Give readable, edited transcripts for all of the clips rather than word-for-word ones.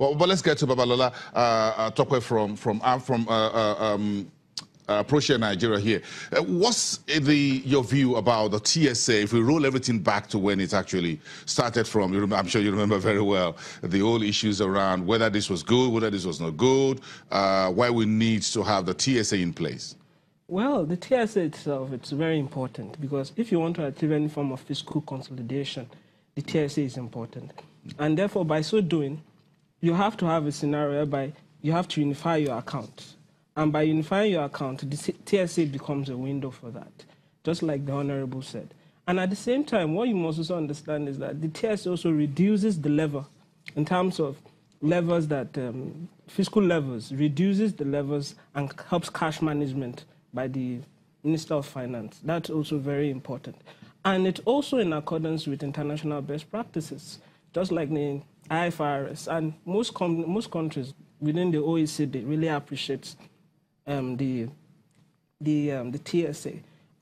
But let's get to Babalola Tokwe from Proshare Nigeria here. What's your view about the TSA? If we roll everything back to when it actually started from, I'm sure you remember very well the whole issues around whether this was good, whether this was not good, why we need to have the TSA in place. Well, the TSA itself, it's very important because if you want to achieve any form of fiscal consolidation, the TSA is important. And therefore, by so doing, you have to have a scenario whereby you have to unify your accounts. And by unifying your account, the TSA becomes a window for that, just like the Honorable said. And at the same time, what you must also understand is that the TSA also reduces the level in terms of levels that, fiscal levels, reduces the levels and helps cash management by the Minister of Finance. That's also very important. And it's also in accordance with international best practices, just like the IFRS. And most countries within the OECD really appreciate the TSA.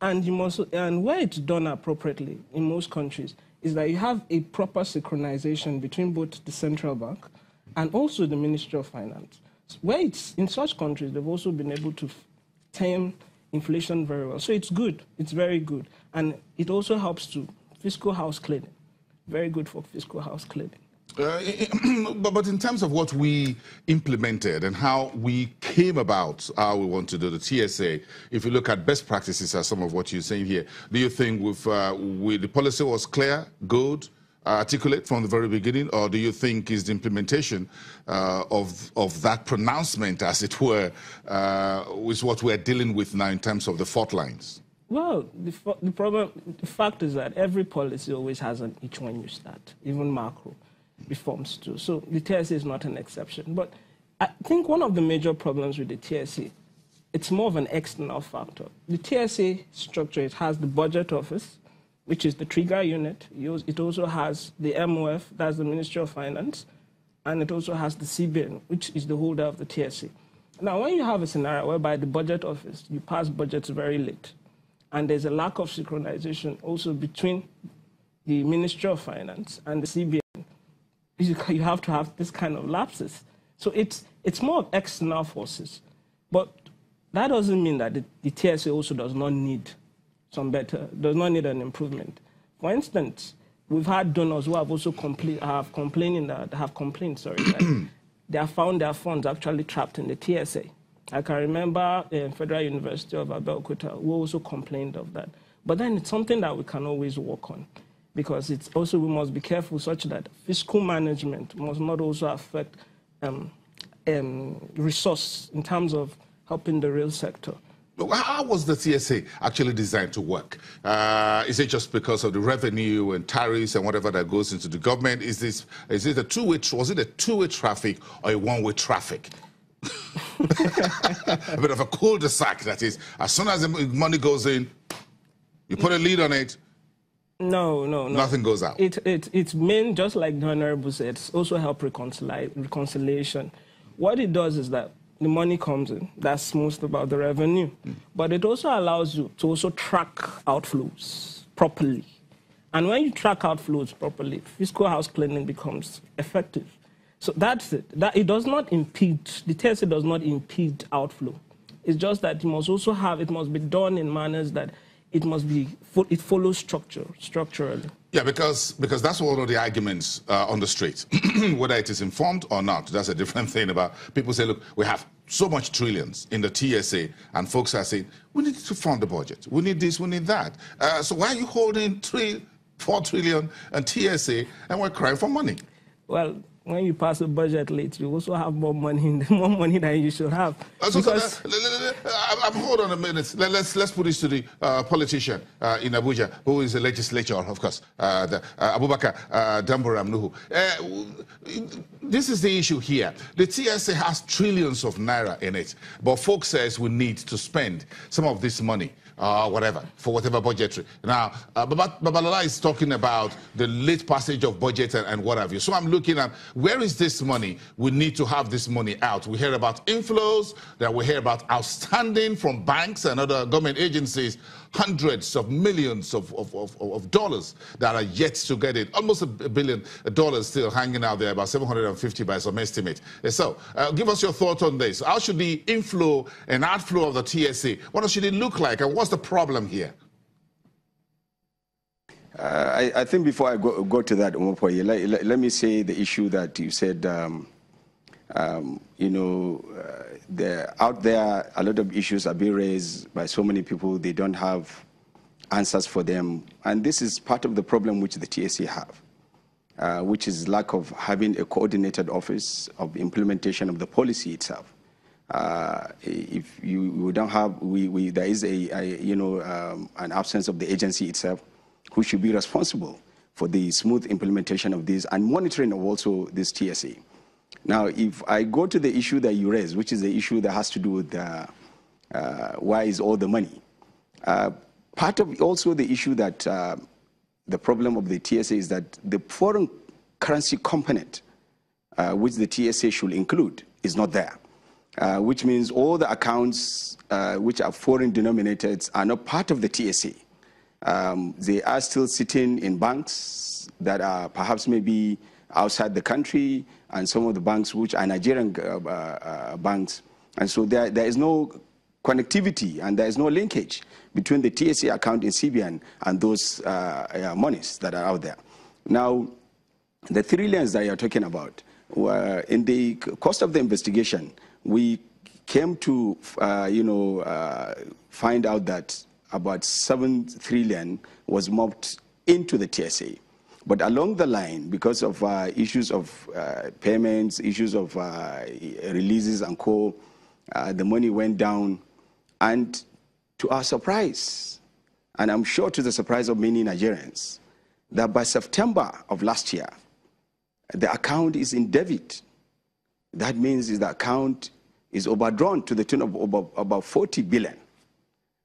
And where it's done appropriately in most countries is that you have a proper synchronization between both the central bank and also the Ministry of Finance. Where it's in such countries, they've also been able to tame inflation very well. So it's good. It's very good. And it also helps to fiscal house cleaning. Very good for fiscal house cleaning. But in terms of what we implemented and how we came about how we want to do the TSA, if you look at best practices as some of what you're saying here, do you think the policy was clear, good, articulate from the very beginning, or do you think is the implementation of that pronouncement, as it were, is what we're dealing with now in terms of the fault lines? Well, the fact is that every policy always has an each when you start, even macro reforms too. So the TSA is not an exception. But I think one of the major problems with the TSA, it's more of an external factor. The TSA structure, it has the budget office, which is the trigger unit. It also has the MOF, that's the Ministry of Finance, and it also has the CBN, which is the holder of the TSA. Now, when you have a scenario whereby the budget office, you pass budgets very late, and there's a lack of synchronization also between the Ministry of Finance and the CBN, you have to have this kind of lapses. So it's more of external forces. But that doesn't mean that the TSA also does not need does not need an improvement. For instance, we've had donors who have also complained that they have found their funds actually trapped in the TSA. I can remember the Federal University of Abeokuta who also complained of that. But then it's something that we can always work on, because it's also, we must be careful such that fiscal management must not also affect resource in terms of helping the real sector. How was the TSA actually designed to work? Is it just because of the revenue and tariffs and whatever that goes into the government? Was it a two-way traffic or a one-way traffic? A bit of a cul-de-sac, that is. As soon as the money goes in, you put a lid on it. No. Nothing goes out. It's meant, just like the Honorable said, it's also help reconciliation. What it does is that the money comes in. That's most about the revenue. But it also allows you to also track outflows properly. And when you track outflows properly, fiscal house cleaning becomes effective. So that's it. It does not impede, the TSA does not impede outflow. It's just that you must also have, it must be done in manners that it follows structurally. Yeah, because that's one of the arguments on the street. Whether it is informed or not, that's a different thing. About people say, look, we have so much trillions in the TSA, and folks are saying, we need to fund the budget. We need this, we need that. So why are you holding 4 trillion and TSA, and we're crying for money? Well, when you pass a budget late, you also have more money than you should have. Hold on a minute. Let's put this to the politician in Abuja, who is a legislator, of course, Abubakar Damburam Nuhu. This is the issue here. The TSA has trillions of naira in it, but folks says we need to spend some of this money. Whatever, for whatever budgetary. Now, Babalola is talking about the late passage of budget and what have you. So I'm looking at, where is this money? We need to have this money out. We hear about inflows, then we hear about outstanding from banks and other government agencies. hundreds of millions of dollars that are yet to get in. Almost $1 billion still hanging out there, about 750 by some estimate. So give us your thoughts on this. How should the inflow and outflow of the TSA, what should it look like, and what's the problem here? I think before I go to that, let me say the issue that you said, out there, a lot of issues are being raised by so many people. They don't have answers for them. And this is part of the problem which the TSA have, which is lack of having a coordinated office of implementation of the policy itself. If you don't have, there is an absence of the agency itself, who should be responsible for the smooth implementation of this and monitoring of also this TSA. Now, if I go to the issue that you raised, which is the issue that has to do with why is all the money, part of also the issue that the problem of the TSA is that the foreign currency component, which the TSA should include, is not there, which means all the accounts which are foreign denominated are not part of the TSA. They are still sitting in banks that are perhaps maybe outside the country, and some of the banks which are Nigerian banks. And so there is no connectivity and there is no linkage between the TSA account in CBN and those monies that are out there. Now, the 3 lanes that you're talking about, were in the course of the investigation, we came to find out that about 7 trillion was mobbed into the TSA. But along the line, because of issues of payments, issues of releases and co, the money went down. And to our surprise, and I'm sure to the surprise of many Nigerians, that by September of last year, the account is in debit. That means the account is overdrawn to the tune of about 40 billion.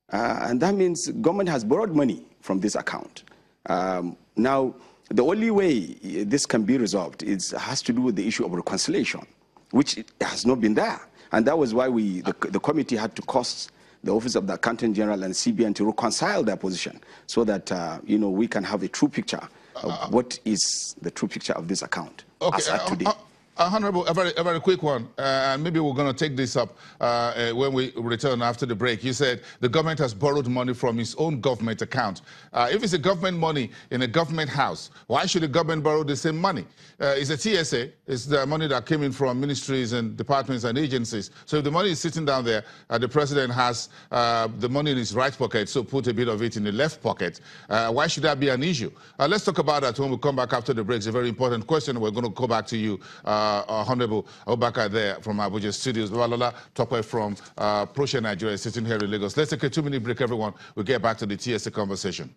And that means government has borrowed money from this account. Now, the only way this can be resolved has to do with the issue of reconciliation, which has not been there. And that was why the committee had to cost the Office of the Accountant General and CBN to reconcile their position so that we can have a true picture of what is the true picture of this account as at today. Honorable, a very quick one, and maybe we're going to take this up when we return after the break. You said the government has borrowed money from its own government account. If it's a government money in a government house, why should the government borrow the same money? It's a TSA. It's the money that came in from ministries and departments and agencies. So if the money is sitting down there, the president has the money in his right pocket, so put a bit of it in the left pocket. Why should that be an issue? Let's talk about that when we come back after the break. It's a very important question. We're going to go back to you. Honorable Abubakar there from Abuja Studios, Walola Tokwe from Proshare Nigeria sitting here in Lagos. Let's take a 2-minute break, everyone. We'll get back to the TSA conversation.